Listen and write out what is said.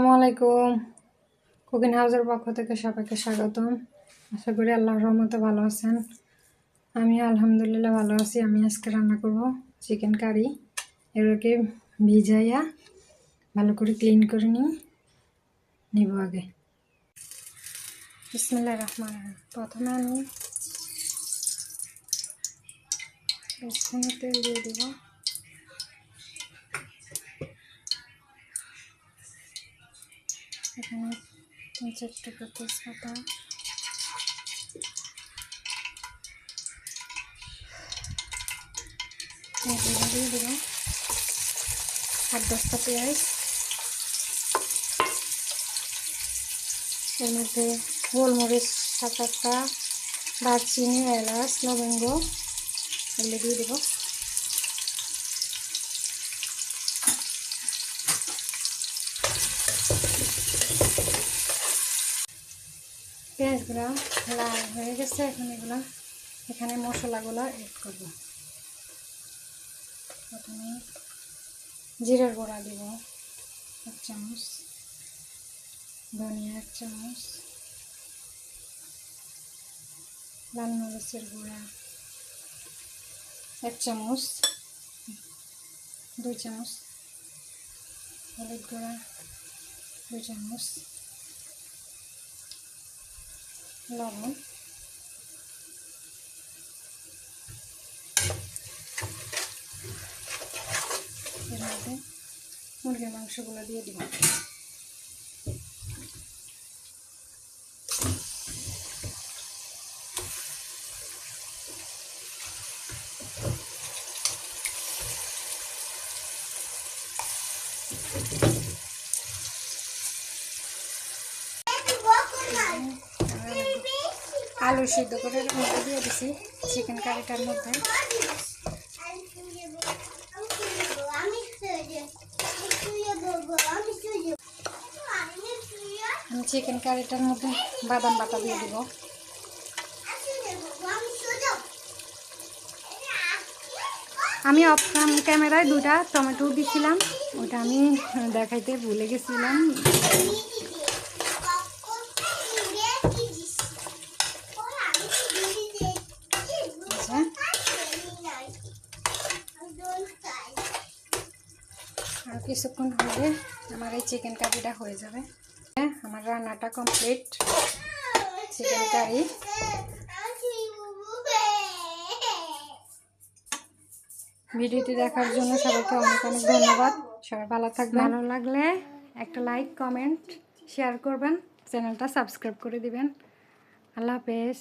আসসালামু আলাইকুম। কুকিং হাউসের পক্ষ থেকে সবাইকে স্বাগতম। আশা করি আল্লাহর রহমতে ভালো আছেন। আমি আলহামদুলিল্লাহ ভালো আছি। আমি আজকে রান্না করব চিকেন কারি। এগুলোকে ভিজাইয়া ভালো করে ক্লিন করে নিব আগে। বিসমিল্লাহির রহমানির রহিম। প্রথমে আমি স্পুনে তেল দিয়ে দেব। এখানে 3-4 টুকরো তেজপাতা, দিয়ে দেবো 8-10টা পেঁয়াজ। এর মধ্যে গোলমরিচ 7-8টা, দারচিনি, এলাচ, লবঙ্গ এগুলো দিয়ে দেবো। পেঁয়াজগুলো লাল হয়ে গেছে। এখন এখানে মশলাগুলো অ্যাড করব। প্রথমে জিরার গুঁড়া দিব 1 চামচ, ধনিয়া 1 চামচ, লাল মরিচের গুঁড়া 1 চামচ, 2 চামচ, হলুদ গুঁড়া 2 চামচ, লবণ, এর মধ্যে মুরগির মাংসগুলো দিয়ে দিব। আলু সিদ্ধ করে মধ্যে দিয়ে দিছি চিকেন কারিটার মধ্যে। আমি চিকেন কারিটার মধ্যে বাদাম বাটা দিয়ে দিব। আমি অফ ক্যামেরায় 2টা টমেটো দিছিলাম, ওটা আমি দেখাইতে ভুলে গেছিলাম। আর কিছুক্ষণ হলে আমার এই চিকেন কারিটা হয়ে যাবে। আমার রান্নাটা কমপ্লিট। চিকেন কারি ভিডিওটি দেখার জন্য সবাইকে অনেক অনেক ধন্যবাদ। সবাই ভালো থাকবেন। ভালো লাগলে একটা লাইক, কমেন্ট, শেয়ার করবেন, চ্যানেলটা সাবস্ক্রাইব করে দিবেন। আল্লাহ হাফেজ।